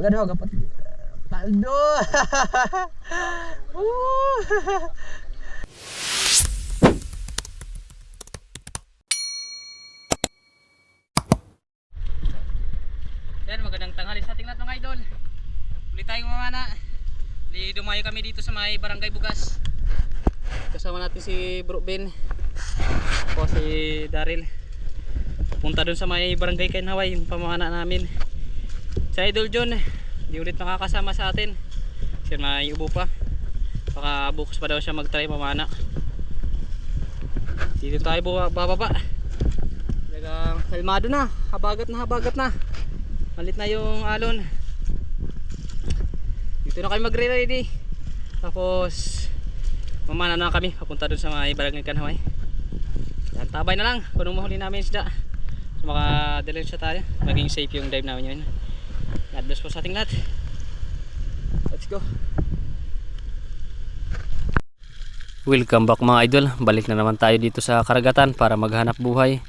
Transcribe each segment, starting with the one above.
Agad ho, kapatid. Paldo! Yan, magandang tanghali sa ating lahat mga idol. Ulit tayong mamana. Dumayo kami dito sa may Barangay Bugas. Kasama natin si Bro Ben. Ako si Daryl. Punta dun sa may Barangay Kainhaway, yung pamamana namin. Sa Idol John, di ulit nakakasama sa atin. Siya may ubo pa. Baka bukas pa daw siya mag-try mamana. Dito tayo bababa. Talagang kalmado na. Habagat na. Malit na yung alon. Dito na kami magre-ready. Tapos mamana na kami. Papunta dun sa may Barangay Kainhaway. Yan, tabay na lang. Kung mahuli namin isda. So, makadalhin siya tayo. Maging safe yung dive namin yun. God bless po sa ating lahat. Let's go. Welcome back mga idol. Balik na naman tayo dito sa karagatan para maghanap buhay.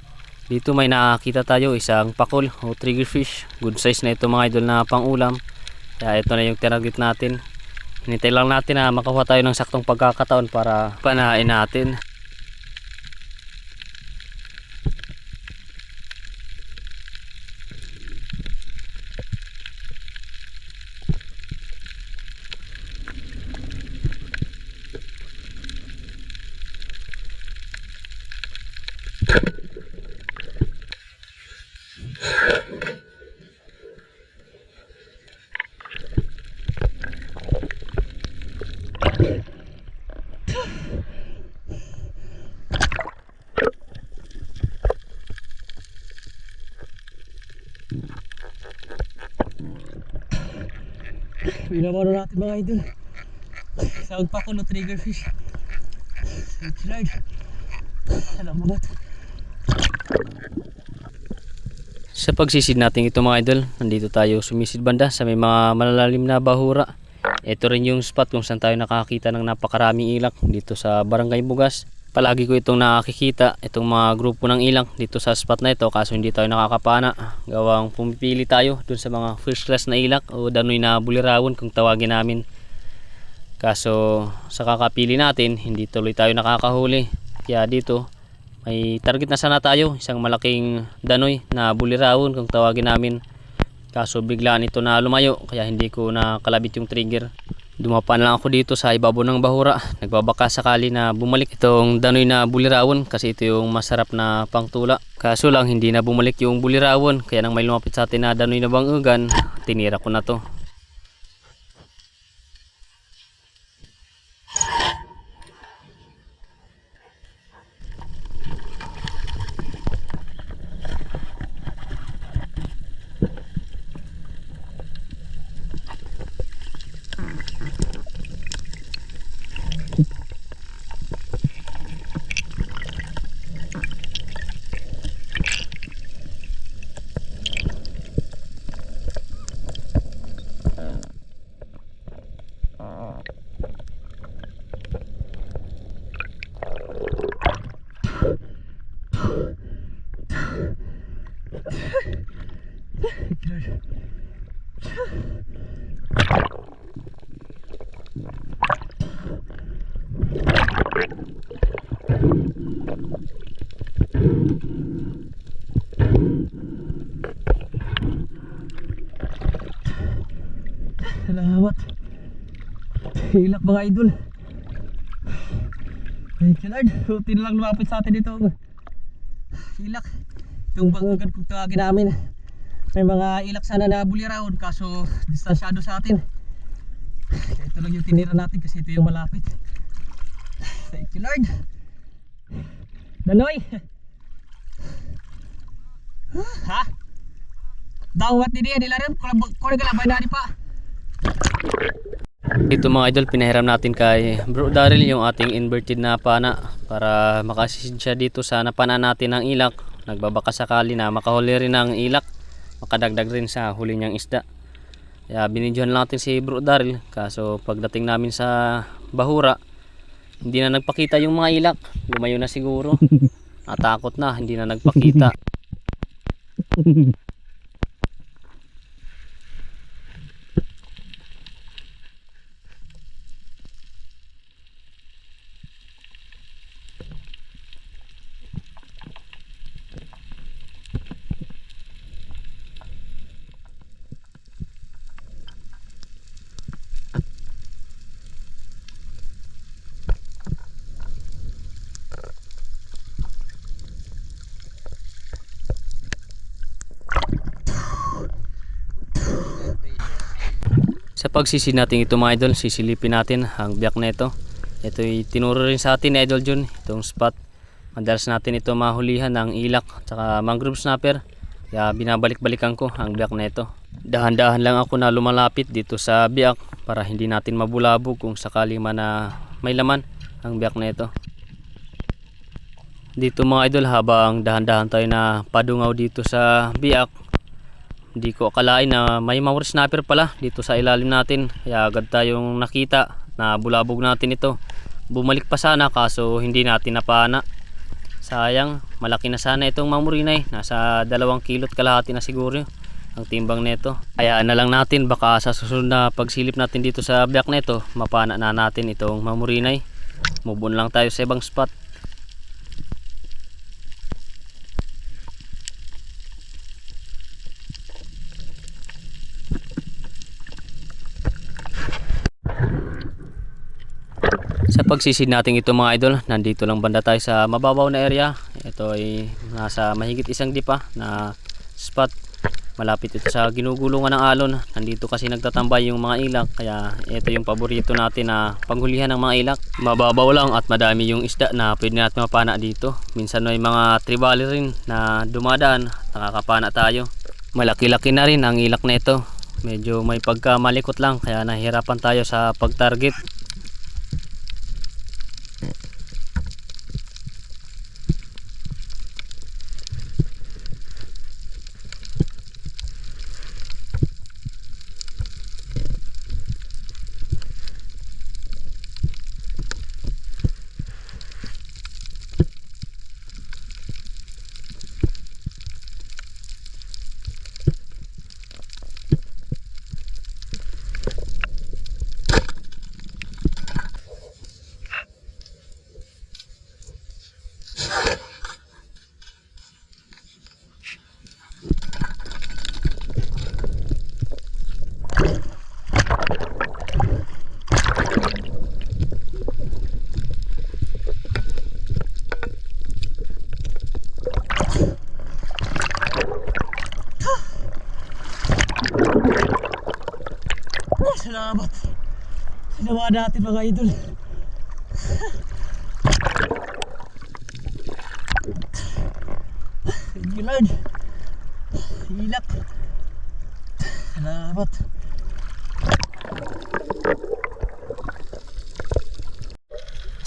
Dito may nakakita tayo isang pakol o triggerfish. Good size na ito mga idol na pang ulam. Kaya ito na yung tinarget natin. Hinintay lang natin na makakuha tayo ng saktong pagkakataon para panain natin. Pinamano natin mga idol. Sawag pa ko no triggerfish. Slide. Alam mo ba ito? Sa pagsisid natin ito mga idol, nandito tayo sumisid banda sa may mga malalalim na bahura. Ito rin yung spot kung saan tayo nakakita ng napakaraming ilak dito sa Barangay Bugas. Palagi ko itong nakikita, itong mga grupo ng ilang dito sa spot na ito, kaso hindi tayo nakakapana. Gawang pumipili tayo dun sa mga first class na ilak o danoy na bulirawon kung tawagin namin. Kaso sa kakapili natin, hindi tuloy tayo nakakahuli. Kaya dito may target na sana tayo, isang malaking danoy na bulirawon kung tawagin namin. Kaso biglaan ito na lumayo, kaya hindi ko nakalabit yung trigger. Dumapan lang ako dito sa ibabaw ng bahura. Nagbabaka sakali na bumalik itong danoy na bulirawon kasi ito yung masarap na pangtula. Kaso lang hindi na bumalik yung bulirawon, kaya nang may lumapit sa atin na danoy na bangugan, tinira ko na to. Salamat. Hilak mga idol. Thank you Lord. Rutin lang lumapit sa atin dito. Hilak. Itong bangugan kung tawagin namin. May mga ilak sana na bulirawon kaso distansyado sa atin. Kaya ito lang yung tinira natin kasi ito yung malapit. Thank you Lord. Danoy. Ha? Dawat ni dia dilarim kalau kau galabay na pa. Dito mga idol, pinahiram natin kay Bro Daryl yung ating inverted na pana para makasid siya dito sa napana natin ng ilak. Nagbabaka sakali na makahuli rin ng ilak, makadagdag rin sa huli niyang isda. Kaya binidyohan natin si Bro Daryl, kaso pagdating namin sa Bahura, hindi na nagpakita yung mga ilak. Lumayo na siguro. Natakot na, hindi na nagpakita. Sa pagsisid natin ito mga idol, sisilipin natin ang biyak na ito. Ito ay tinuro rin sa atin ni Idol Jun, itong spot. Madalas natin ito mahulihan ng ilak at saka mangrove snapper. Kaya binabalik-balikan ko ang biyak na ito. Dahan-dahan lang ako na lumalapit dito sa biyak para hindi natin mabulabog kung sakali man na may laman ang biyak na ito. Dito mga idol, habang dahan-dahan tayo na padungaw dito sa biyak, hindi ko akalain na may mangrove snapper pala dito sa ilalim natin. Kaya agad tayong nakita na bulabog natin ito. Bumalik pa sana kaso hindi natin napana. Sayang, malaki na sana itong mamurinay. Nasa 2 kilot kalahati na siguro ang timbang nito. Kaya na lang natin, baka sa susunod na pagsilip natin dito sa biyak nito, mapana na natin itong mamurinay. Move on lang tayo sa ibang spot. Sa pagsisid natin ito mga idol, nandito lang banda tayo sa mababaw na area. Ito ay nasa mahigit 1 dipa na spot. Malapit ito sa ginugulungan ng alon. Nandito kasi nagtatambay yung mga ilak, kaya ito yung paborito natin na panghulihan ng mga ilak. Mababaw lang at madami yung isda na pwede natin mapana dito. Minsan may mga tribali rin na dumadaan, nakakapana tayo. Malaki-laki na rin ang ilak na ito. Medyo may pagkamalikot lang, kaya nahihirapan tayo sa pag-target. Salamat. Ginawa natin mga idol. Thank you Lord. Hilak. Salamat.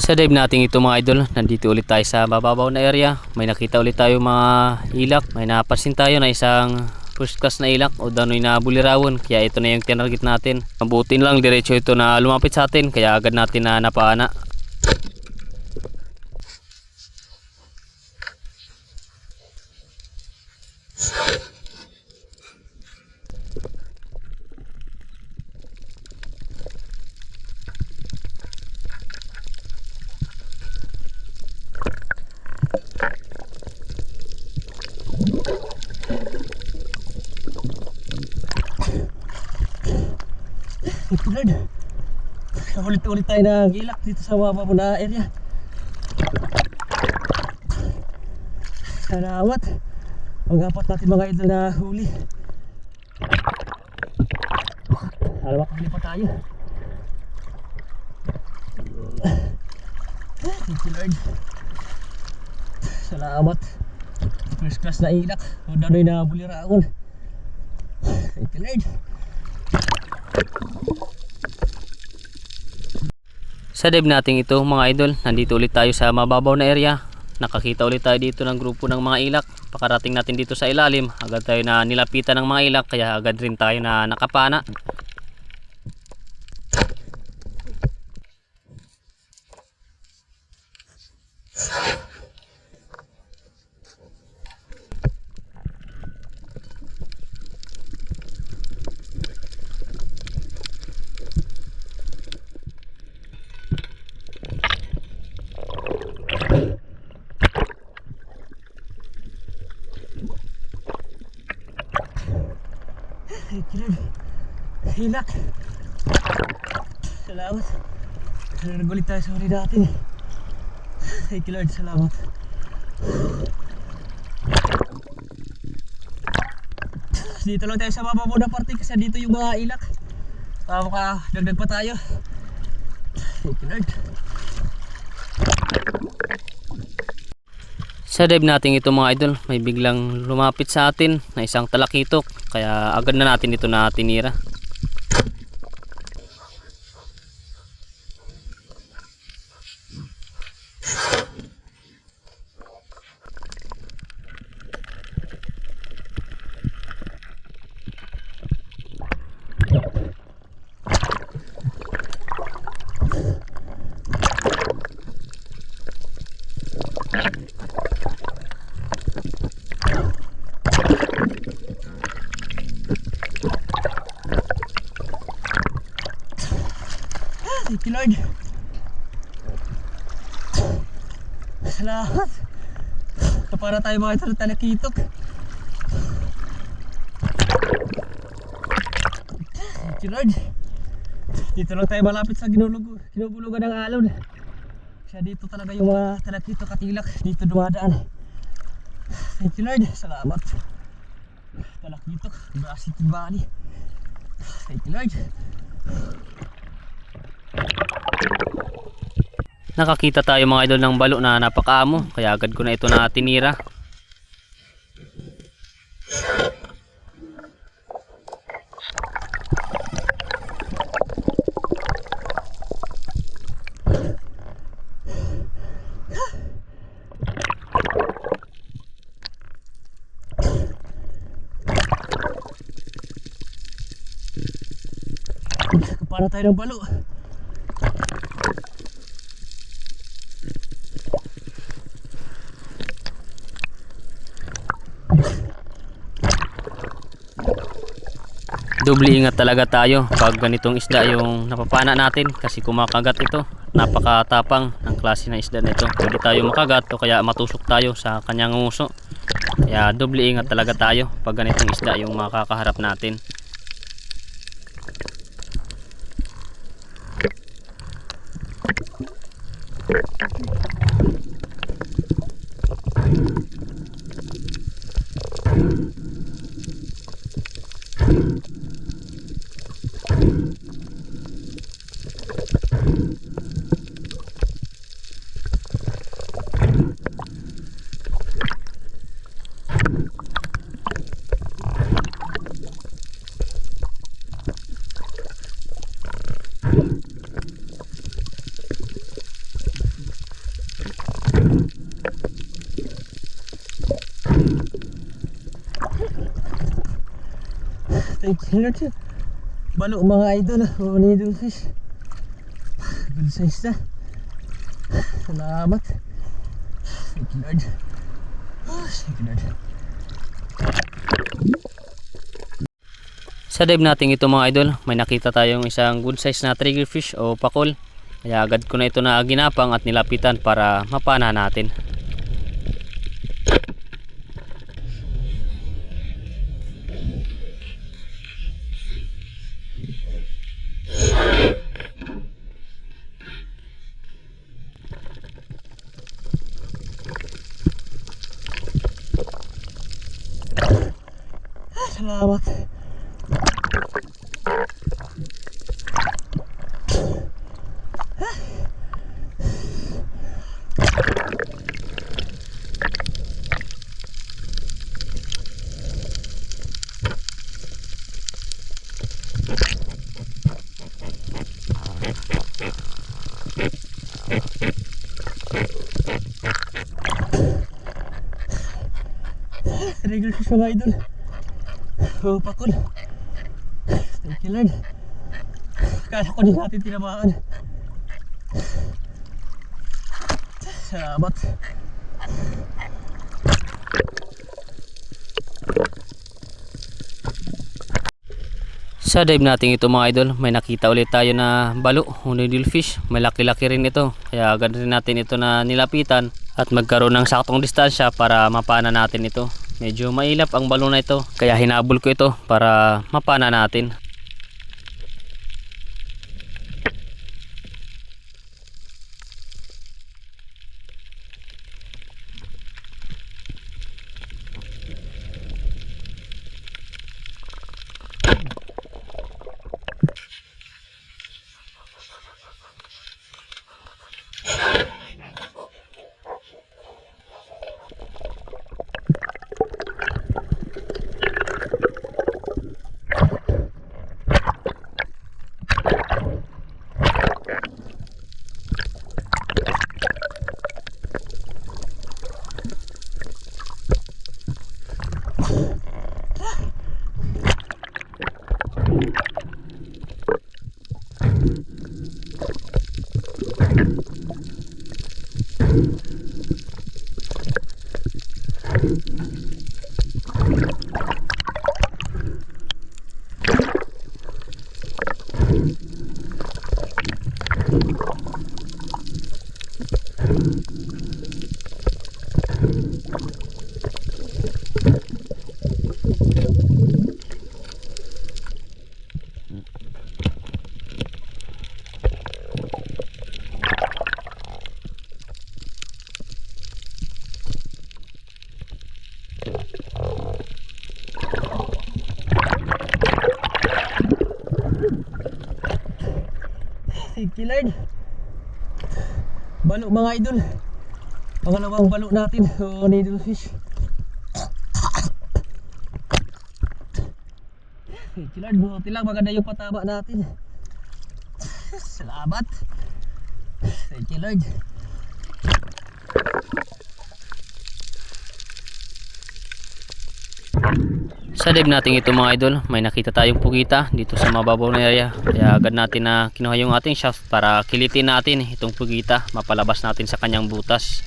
Sa dive natin ito mga idol, nandito ulit tayo sa mababaw na area. May nakita ulit tayo mga ilak. May napansin tayo na isang first class na ilak o danoy na bulirawon, kaya ito na yung tinarget natin. Mabutin lang diretso ito na lumapit sa atin, kaya agad natin na napaana. Ito Lord. Ulit-ulit tayo ng ilak dito sa mababaw na area. Salamat. Mag-apat natin mga idol na huli. Sana makahuli pa tayo. Thank you Lord. Salamat. First class na ilak. O danoy na buliraon. Thank you Lord. Sa dive natin ito mga idol, nandito ulit tayo sa mababaw na area. Nakakita ulit tayo dito ng grupo ng mga ilak. Pakarating natin dito sa ilalim, agad tayo na nilapitan ng mga ilak, kaya agad rin tayo na nakapana. Hilak. Salamat. Nagulit tayo sa huli natin. Thank you Lord, salamat. Dito lang tayo sa mababaw na parte kasi dito yung mga ilak. Dagdag pa tayo. Thank you Lord. Sa dive natin ito mga idol, may biglang lumapit sa atin na isang talakitok, kaya agad na natin ito na tinira. Thank you Lord. Salamat. Para tayo mga ito talakitok. Thank you Lord. Dito lang tayo malapit sa ginugulugan ng alon. Kaya dito talaga yung mga talakitok at ilak. Dito dumadaan. Thank you Lord. Salamat. Talakitok. City Valley. Thank you Lord. Nakakita tayo mga idol ng balo na napakaamo, kaya agad ko na ito na tinira. Para tayo ng balo. Doble ingat talaga tayo pag ganitong isda yung napapana natin, kasi kumakagat ito. Napakatapang ng klase ng isda na ito. Pwede tayo makagat o kaya matusok tayo sa kanyang nguso. Kaya doble ingat talaga tayo pag ganitong isda yung makakaharap natin. Thank you Lord. Balo mga idol. Oh, needle fish. Good size na. Salamat. Thank you Lord. Thank you Lord. Sa dive natin ito mga idol, may nakita tayong isang good size na triggerfish o pakol. Kaya agad ko na ito na ginapang at nilapitan para mapana natin. Salamat. triggerfish mga idol. Oh, pakol. Thank you Lord. Kala ko din natin tinamaan. Salamat. Sa dive natin ito mga idol, may nakita ulit tayo na balo o needlefish. May laki-laki rin ito. Kaya agad rin natin ito na nilapitan at magkaroon ng saktong distansya para mapana natin ito. Medyo mailap ang balo na ito, kaya hinabol ko ito para mapana natin. Thank you Lord. Balo mga idol. Pangalawang balo natin o needlefish. Thank you Lord. Buti lang maganda yung patama natin. Salamat. Thank you Lord. Sa dive natin ito mga idol, may nakita tayong pugita dito sa mababaw na area. Kaya agad natin na kinuha yung ating shaft para kilitin natin itong pugita, mapalabas natin sa kanyang butas.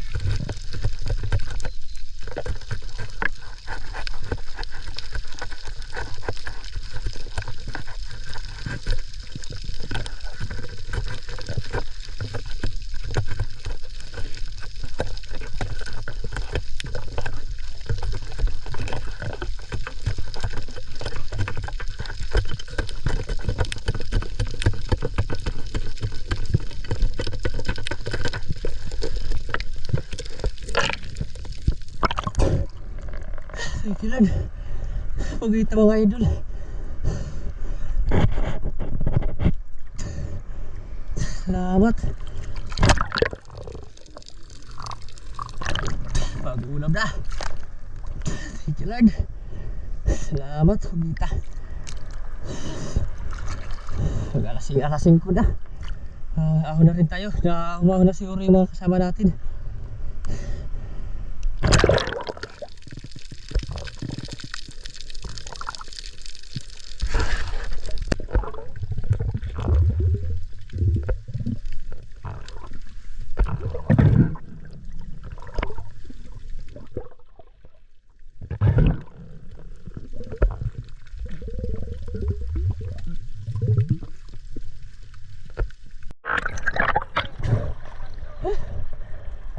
Thank you Lord. Pugita mga idol. Salamat. Pag-ulam na. Thank you Lord. Salamat pugita. Pag-alasing ko na. Ahon na rin tayo. Umahon na siguro yung mga kasama natin.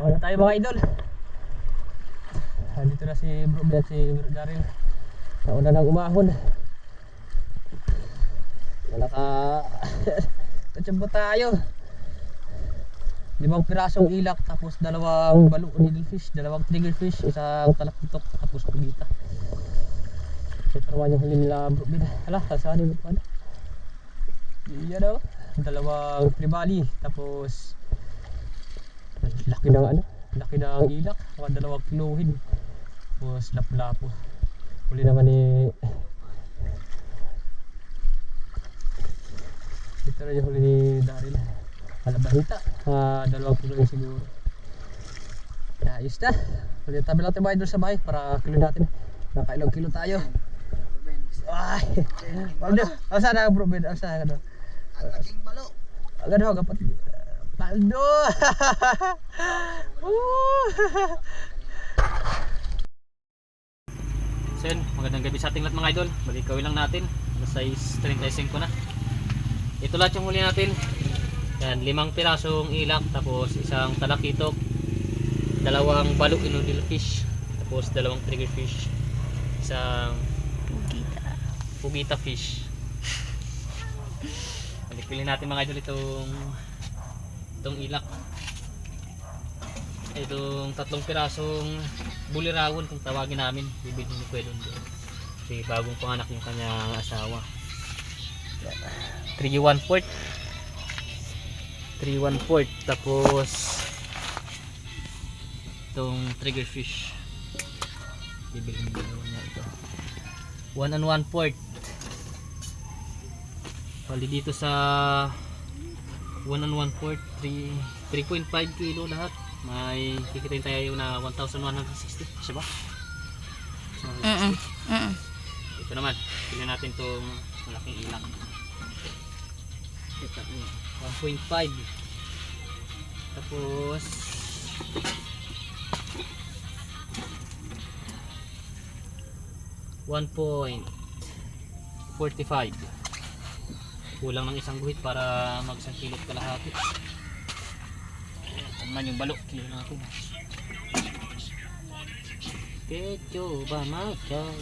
Ahon na tayo mga idol. Dito na si Bro at si Bro Daryl. Nauna nang umahon. Katsamba tayo. 5 pirasong ilak, tapos 2 balo needlefish, 2 triggerfish, isang talakpitok, tapos pugita. Ito naman yung huli nila Bro Bid. Hala, saan yung ano? Iyan daw. 2 tribali, tapos laki ng ano? Laki ng ilak, mga 2 kiluhin. Tapos lapu-lapu. Huli naman ni ito na yung huli ni Daryl. Alabahita, 2 kilo siguro. Ayos na. Ulit tabi natin mga idol sa bahay para kilo natin. Nakailang kilo tayo. Ay, ano? Asa na bro, Ben? Asa na? Ang laking balo. Agad ho, kapat. Paldo! So yun, magandang gabi sa ating lahat mga idol. Balikawin lang natin. Size 35 na. Ito lahat yung huli natin. Yan, 5 pirasong ilak, tapos isang talakitok, 2 balo inudil fish, tapos 2 trigger fish, isang pugita fish. Balikawin natin mga idol itong ilak. Itong 3 pirasong bulirawon kung tawagin namin, bibili ni Kuya doon. Kasi bagong panganak yung kanyang asawa. 3 1/4, tapos itong trigger fish bibili ni Kuya niya ito 1 1/4. Bali dito sa 1 1/4 3.5 kilo lahat. May kikitain tayo na 1,160, siya ba? Ito naman, pili natin itong malaking ilak. Ito, 1.5. Tapos 1.45. Kulang ng isang guhit para mag 1 kilot kalahati. Ito naman yung balo, kilo natin. Kecho ba machay,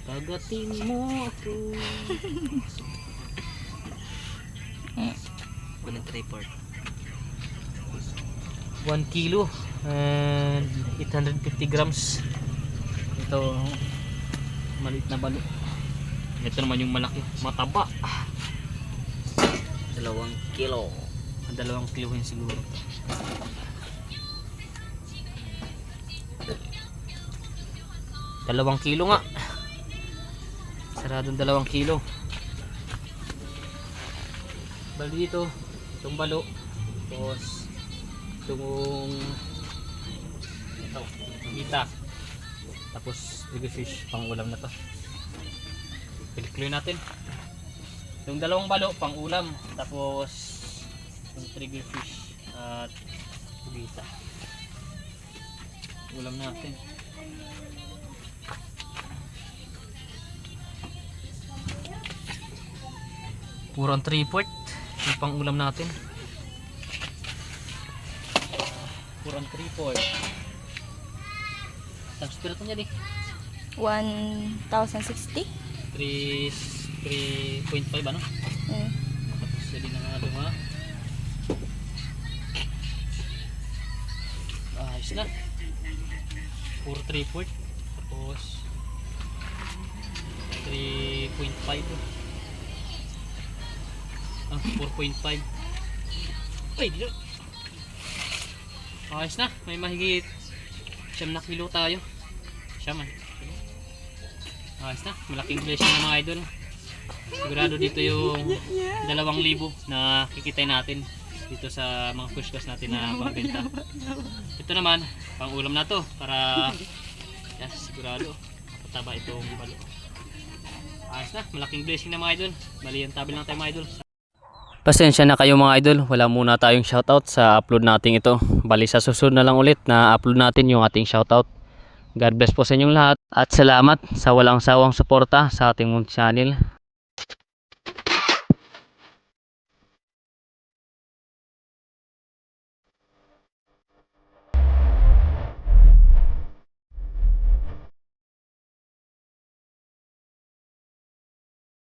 kagatin mo ako. 1 kilo and 850 grams. Ito maliit na balo. Ito naman yung malaki, mataba. 2 kilo. 2 kilohin siguro. 2 kilo nga. Saradong 2 kilo. Bali dito, itong balo. Tapos itong kita. Tapos trigger fish, pang ulam na to. Pilikloy natin. Yung 2 balo, pang ulam. Tapos yung trigger fish at kita. Ulam natin. Purang 3/4 yung pang ulam natin. Purang 3/4. Tapos pero ito niya di 1,060. 3.5 ano? Tapos hindi na nga dunga. Ayos na. Puro 3/4. Tapos 3.5. 4.5. Ay, dito. Ayos na. May mahigit 9 kilo tayo. Siya man. Ayos na. Malaking blessing na mga idol. Sigurado dito yung 2,000 na kikitay natin dito sa mga pushkas natin na pangbenta. Ito naman, pang ulam na to para yan, sigurado mataba itong balo. Ayos na. Malaking blessing na mga idol. Bali yan, tabi lang tayo mga idol. Pasensya na kayo mga idol, wala muna tayong shoutout sa upload natin ito. Bali sa susunod na lang ulit na upload natin yung ating shoutout. God bless po sa inyong lahat at salamat sa walang sawang suporta sa ating channel.